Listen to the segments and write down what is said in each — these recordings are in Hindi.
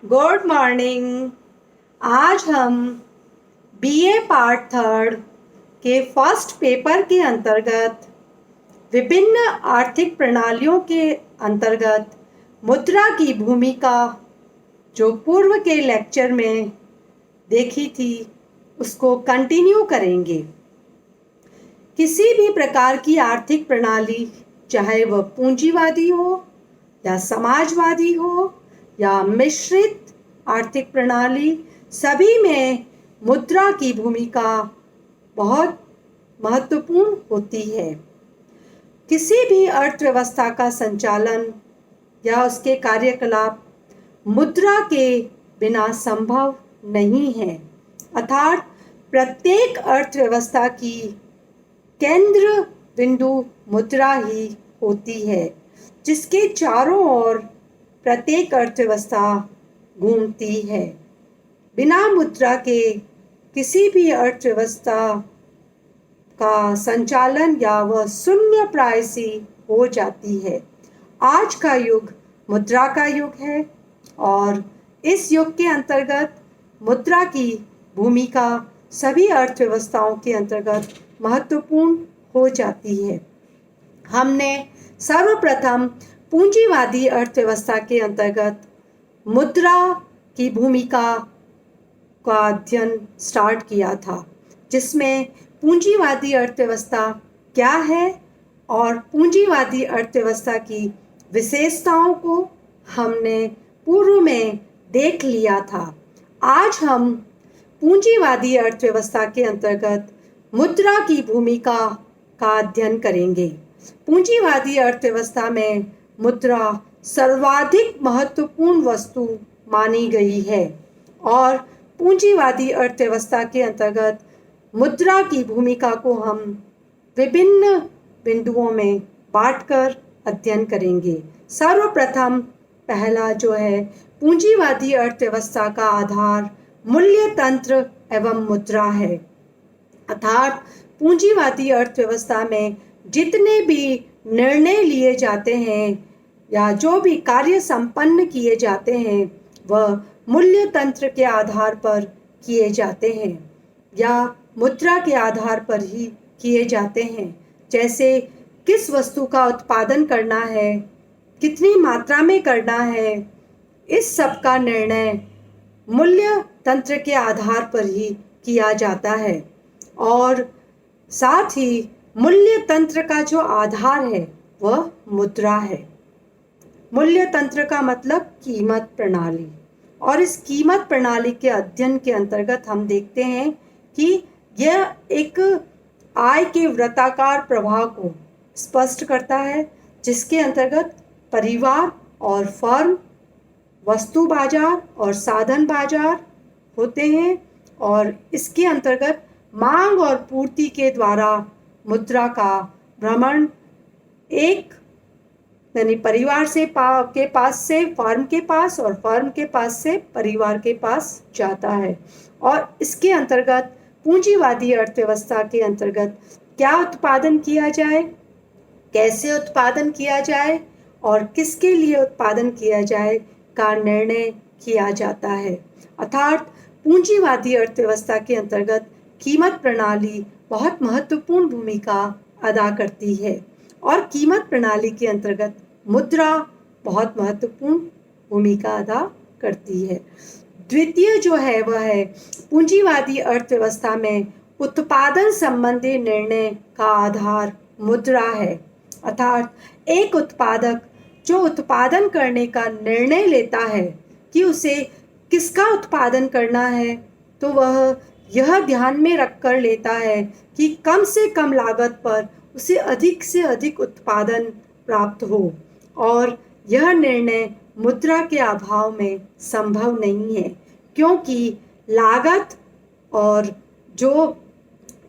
Good morning. आज हम बीए पार्ट थर्ड के फर्स्ट पेपर के अंतर्गत विभिन्न आर्थिक प्रणालियों के अंतर्गत मुद्रा की भूमिका जो पूर्व के लेक्चर में देखी थी उसको कंटिन्यू करेंगे। किसी भी प्रकार की आर्थिक प्रणाली, चाहे वह पूंजीवादी हो या समाजवादी हो या मिश्रित आर्थिक प्रणाली, सभी में मुद्रा की भूमिका बहुत महत्वपूर्ण होती है। किसी भी अर्थव्यवस्था का संचालन या उसके कार्यकलाप मुद्रा के बिना संभव नहीं है। अर्थात प्रत्येक अर्थव्यवस्था की केंद्र बिंदु मुद्रा ही होती है, जिसके चारों ओर प्रत्येक अर्थव्यवस्था घूमती है। बिना मुद्रा के किसी भी अर्थव्यवस्था का संचालन या वह शून्य प्राय सी हो जाती है। आज का युग मुद्रा का युग है और इस युग के अंतर्गत मुद्रा की भूमिका सभी अर्थव्यवस्थाओं के अंतर्गत महत्वपूर्ण हो जाती है। हमने सर्वप्रथम पूंजीवादी अर्थव्यवस्था के अंतर्गत मुद्रा की भूमिका का अध्ययन स्टार्ट किया था, जिसमें पूंजीवादी अर्थव्यवस्था क्या है और पूंजीवादी अर्थव्यवस्था की विशेषताओं को हमने पूर्व में देख लिया था। आज हम पूंजीवादी अर्थव्यवस्था के अंतर्गत मुद्रा की भूमिका का अध्ययन करेंगे। पूंजीवादी अर्थव्यवस्था में मुद्रा सर्वाधिक महत्वपूर्ण वस्तु मानी गई है और पूंजीवादी अर्थव्यवस्था के अंतर्गत मुद्रा की भूमिका को हम विभिन्न बिंदुओं में बांटकर अध्ययन करेंगे। सर्वप्रथम पहला जो है, पूंजीवादी अर्थव्यवस्था का आधार मूल्य तंत्र एवं मुद्रा है। अर्थात पूंजीवादी अर्थव्यवस्था में जितने भी निर्णय लिए जाते हैं या जो भी कार्य संपन्न किए जाते हैं वह मूल्य तंत्र के आधार पर किए जाते हैं या मुद्रा के आधार पर ही किए जाते हैं। जैसे किस वस्तु का उत्पादन करना है, कितनी मात्रा में करना है, इस सब का निर्णय मूल्य तंत्र के आधार पर ही किया जाता है। और साथ ही मूल्य तंत्र का जो आधार है वह मुद्रा है। मूल्य तंत्र का मतलब कीमत प्रणाली, और इस कीमत प्रणाली के अध्ययन के अंतर्गत हम देखते हैं कि यह एक आय के वृत्ताकार प्रवाह को स्पष्ट करता है, जिसके अंतर्गत परिवार और फर्म, वस्तु बाजार और साधन बाजार होते हैं और इसके अंतर्गत मांग और पूर्ति के द्वारा मुद्रा का भ्रमण एक यानी परिवार से के पास से फर्म के पास और फर्म के पास से परिवार के पास जाता है। और इसके अंतर्गत पूंजीवादी अर्थव्यवस्था के अंतर्गत क्या उत्पादन किया जाए, कैसे उत्पादन किया जाए और किसके लिए उत्पादन किया जाए का निर्णय किया जाता है। अर्थात पूंजीवादी अर्थव्यवस्था के अंतर्गत कीमत प्रणाली बहुत महत्वपूर्ण भूमिका अदा करती है और कीमत प्रणाली के अंतर्गत मुद्रा बहुत महत्वपूर्ण भूमिका अदा करती है। द्वितीय जो है वह है, पूंजीवादी अर्थव्यवस्था में उत्पादन संबंधी निर्णय का आधार मुद्रा है। अर्थात एक उत्पादक जो उत्पादन करने का निर्णय लेता है कि उसे किसका उत्पादन करना है, तो वह यह ध्यान में रखकर लेता है कि कम से कम लागत पर उसे अधिक से अधिक उत्पादन प्राप्त हो, और यह निर्णय मुद्रा के अभाव में संभव नहीं है, क्योंकि लागत और जो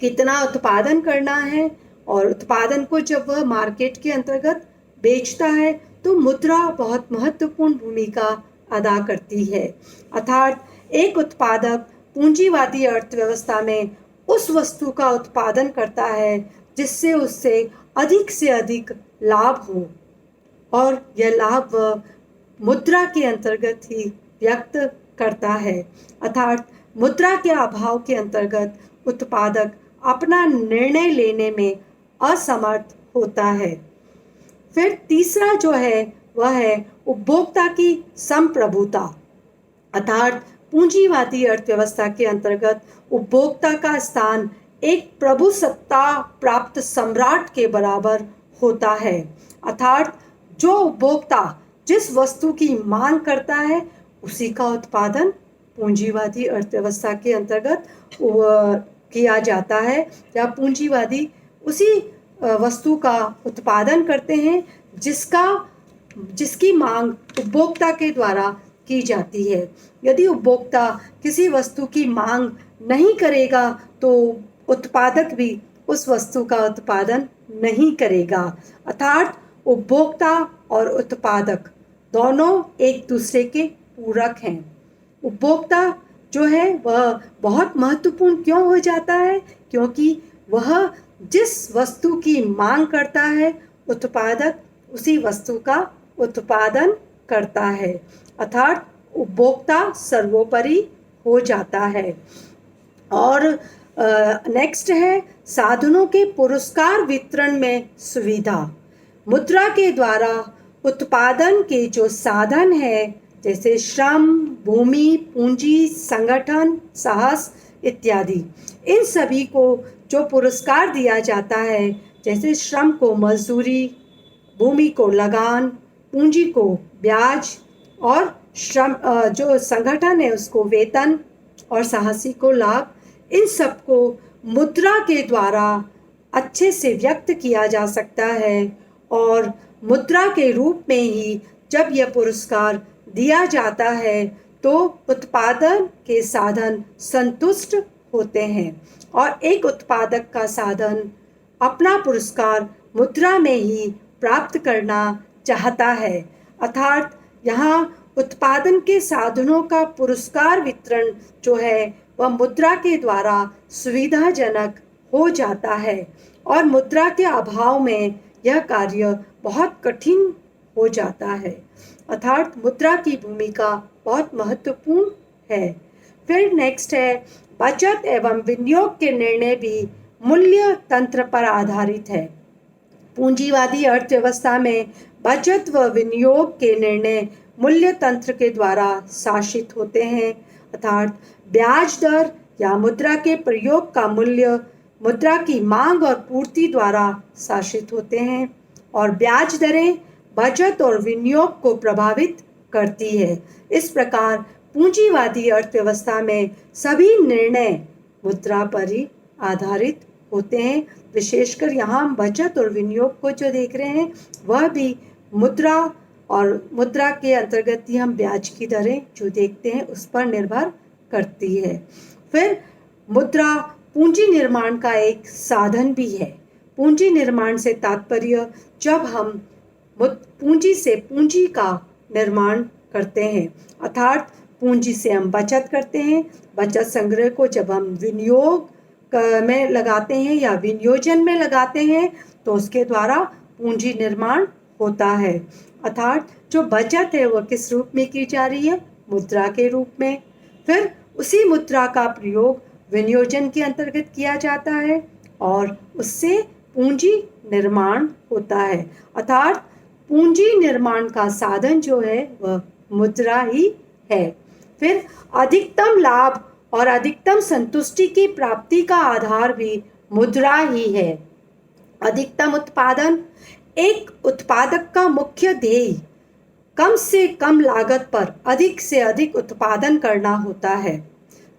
कितना उत्पादन करना है और उत्पादन को जब वह मार्केट के अंतर्गत बेचता है तो मुद्रा बहुत महत्वपूर्ण भूमिका अदा करती है। अर्थात एक उत्पादक पूंजीवादी अर्थव्यवस्था में उस वस्तु का उत्पादन करता है जिससे उससे अधिक लाभ हो, और यह लाभ वह मुद्रा के अंतर्गत ही व्यक्त करता है। अर्थात मुद्रा के अभाव के अंतर्गत उत्पादक अपना निर्णय लेने में असमर्थ होता है। फिर तीसरा जो है वह है उपभोक्ता की संप्रभुता। अर्थात पूंजीवादी अर्थव्यवस्था के अंतर्गत उपभोक्ता का स्थान एक प्रभुसत्ता प्राप्त सम्राट के बराबर होता है। अर्थात जो उपभोक्ता जिस वस्तु की मांग करता है उसी का उत्पादन पूंजीवादी अर्थव्यवस्था के अंतर्गत किया जाता है, या पूंजीवादी उसी वस्तु का उत्पादन करते हैं जिसकी मांग उपभोक्ता के द्वारा की जाती है। यदि उपभोक्ता किसी वस्तु की मांग नहीं करेगा तो उत्पादक भी उस वस्तु का उत्पादन नहीं करेगा। अर्थात उपभोक्ता और उत्पादक दोनों एक दूसरे के पूरक हैं। उपभोक्ता जो है वह बहुत महत्वपूर्ण क्यों हो जाता है? क्योंकि वह जिस वस्तु की मांग करता है उत्पादक उसी वस्तु का उत्पादन करता है। अर्थात उपभोक्ता सर्वोपरि हो जाता है। और नेक्स्ट है साधनों के पुरस्कार वितरण में सुविधा। मुद्रा के द्वारा उत्पादन के जो साधन है जैसे श्रम, भूमि, पूंजी, संगठन, साहस इत्यादि, इन सभी को जो पुरस्कार दिया जाता है, जैसे श्रम को मजदूरी, भूमि को लगान, पूंजी को ब्याज और श्रम जो संगठन है उसको वेतन और साहसी को लाभ, इन सबको मुद्रा के द्वारा अच्छे से व्यक्त किया जा सकता है। और मुद्रा के रूप में ही जब यह पुरस्कार दिया जाता है तो उत्पादन के साधन संतुष्ट होते हैं और एक उत्पादक का साधन अपना पुरस्कार मुद्रा में ही प्राप्त करना चाहता है। अर्थात यहाँ उत्पादन के साधनों का पुरस्कार वितरण जो है वह मुद्रा के द्वारा सुविधाजनक हो जाता है और मुद्रा के अभाव में यह कार्य बहुत कठिन हो जाता है। अर्थात मुद्रा की भूमिका बहुत महत्वपूर्ण है। फिर नेक्स्ट है बचत एवं विनियोग के निर्णय भी मूल्य तंत्र पर आधारित है। पूंजीवादी अर्थव्यवस्था में बचत व विनियोग के निर्णय मूल्य तंत्र के द्वारा शासित होते हैं। अर्थात ब्याज दर या मुद्रा के प्रयोग का मूल्य मुद्रा की मांग और पूर्ति द्वारा शासित होते हैं और ब्याज दरें बचत और विनियोग को प्रभावित करती है। इस प्रकार पूंजीवादी अर्थव्यवस्था में सभी निर्णय मुद्रा पर ही आधारित होते हैं। विशेषकर यहाँ हम बचत और विनियोग को जो देख रहे हैं वह भी मुद्रा और मुद्रा के अंतर्गत ही हम ब्याज की दरें जो देखते हैं उस पर निर्भर करती है। फिर मुद्रा पूंजी निर्माण का एक साधन भी है। पूंजी निर्माण से तात्पर्य जब हम पूंजी से पूंजी का निर्माण करते हैं, अर्थात पूंजी से हम बचत करते हैं, बचत संग्रह को जब हम विनियोग में लगाते हैं या विनियोजन में लगाते हैं तो उसके द्वारा पूंजी निर्माण होता है। अर्थात जो बचत है वह किस रूप में की जा रही है? मुद्रा के रूप में। फिर उसी मुद्रा का प्रयोग विनियोजन के अंतर्गत किया जाता है और उससे पूंजी निर्माण होता है। अर्थात पूंजी निर्माण का साधन जो है वह मुद्रा ही है। फिर अधिकतम लाभ और अधिकतम संतुष्टि की प्राप्ति का आधार भी मुद्रा ही है। अधिकतम उत्पादन एक उत्पादक का मुख्य ध्येय कम से कम लागत पर अधिक से अधिक उत्पादन करना होता है,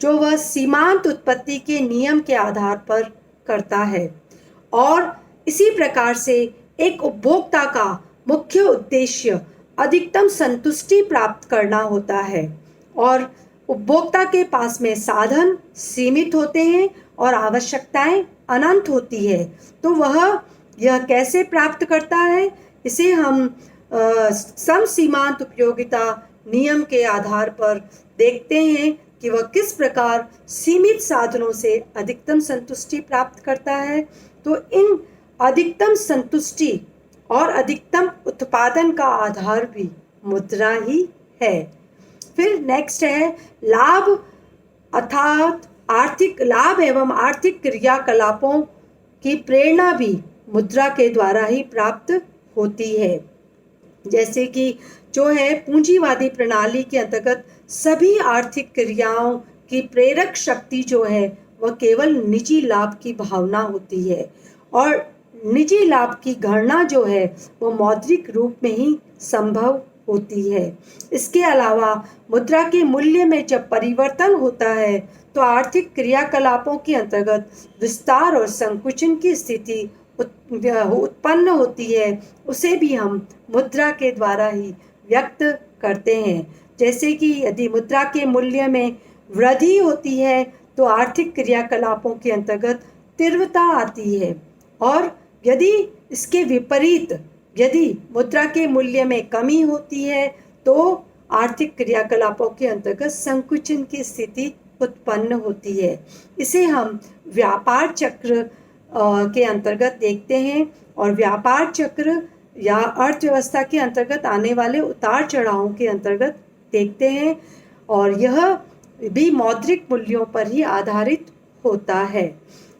जो वह सीमांत उत्पत्ति के नियम के आधार पर करता है। और इसी प्रकार से एक उपभोक्ता का मुख्य उद्देश्य अधिकतम संतुष्टि प्राप्त करना होता है और उपभोक्ता के पास में साधन सीमित होते हैं और आवश्यकताएं अनंत होती है, तो वह यह कैसे प्राप्त करता है? इसे हम सम सीमांत उपयोगिता नियम के आधार पर देखते हैं कि वह किस प्रकार सीमित साधनों से अधिकतम संतुष्टि प्राप्त करता है। तो इन अधिकतम संतुष्टि और अधिकतम उत्पादन का आधार भी मुद्रा ही है। फिर नेक्स्ट है लाभ, अर्थात आर्थिक लाभ एवं आर्थिक क्रियाकलापों की प्रेरणा भी मुद्रा के द्वारा ही प्राप्त होती है। जैसे कि जो है पूंजीवादी प्रणाली के अंतर्गत सभी आर्थिक क्रियाओं की प्रेरक शक्ति जो है वह केवल निजी लाभ की भावना होती है, और निजी लाभ की गणना जो है वो मौद्रिक रूप में ही संभव होती है। इसके अलावा मुद्रा के मूल्य में जब परिवर्तन होता है तो आर्थिक क्रियाकलापों के अंतर्गत विस्तार और संकुचन की स्थिति उत्पन्न होती है, उसे भी हम मुद्रा के द्वारा ही व्यक्त करते हैं। जैसे कि यदि मुद्रा के मूल्य में वृद्धि होती है तो आर्थिक क्रियाकलापों के अंतर्गत तीव्रता आती है, और यदि इसके विपरीत यदि मुद्रा के मूल्य में कमी होती है तो आर्थिक क्रियाकलापों के अंतर्गत संकुचन की स्थिति उत्पन्न होती है। इसे हम व्यापार चक्र के अंतर्गत देखते हैं, और व्यापार चक्र या अर्थव्यवस्था के अंतर्गत आने वाले उतार चढ़ावों के अंतर्गत देखते हैं, और यह भी मौद्रिक मूल्यों पर ही आधारित होता है।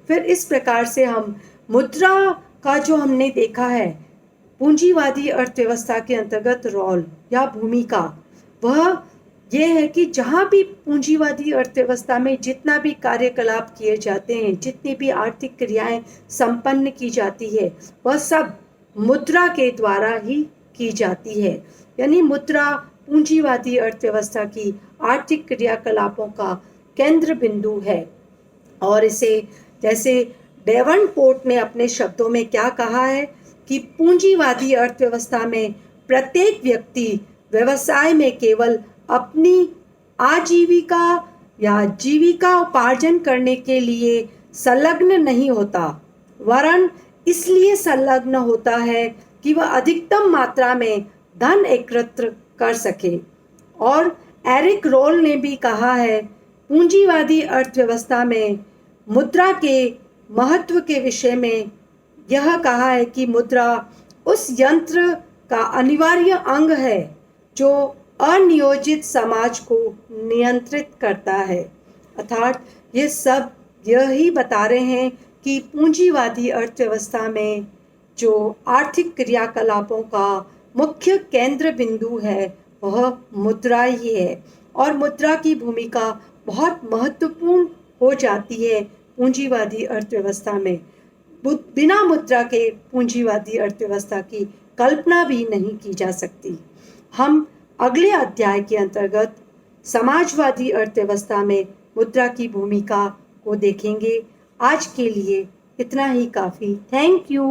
फिर इस प्रकार से हम मुद्रा का जो हमने देखा है पूंजीवादी अर्थव्यवस्था के अंतर्गत रोल या भूमिका, वह ये है कि जहाँ भी पूंजीवादी अर्थव्यवस्था में जितना भी कार्यकलाप किए जाते हैं, जितनी भी आर्थिक क्रियाएं संपन्न की जाती है, वह सब मुद्रा के द्वारा ही की जाती है। यानी मुद्रा पूंजीवादी अर्थव्यवस्था की आर्थिक क्रियाकलापों का केंद्र बिंदु है। और इसे जैसे डेवनपोर्ट ने अपने शब्दों में क्या कहा है कि पूंजीवादी अर्थव्यवस्था में प्रत्येक व्यक्ति व्यवसाय में केवल अपनी आजीविका या जीविका उपार्जन करने के लिए संलग्न नहीं होता, वरन इसलिए संलग्न होता है कि वह अधिकतम मात्रा में धन एकत्र कर सके। और एरिक रोल ने भी कहा है पूंजीवादी अर्थव्यवस्था में मुद्रा के महत्व के विषय में यह कहा है कि मुद्रा उस यंत्र का अनिवार्य अंग है जो अनियोजित समाज को नियंत्रित करता है। अर्थात ये सब यही बता रहे हैं कि पूंजीवादी अर्थव्यवस्था में जो आर्थिक क्रियाकलापों का मुख्य केंद्र बिंदु है वह मुद्रा ही है, और मुद्रा की भूमिका बहुत महत्वपूर्ण हो जाती है पूंजीवादी अर्थव्यवस्था में। बिना मुद्रा के पूंजीवादी अर्थव्यवस्था की कल्पना भी नहीं की जा सकती। हम अगले अध्याय के अंतर्गत समाजवादी अर्थव्यवस्था में मुद्रा की भूमिका को देखेंगे। आज के लिए इतना ही काफ़ी। Thank you.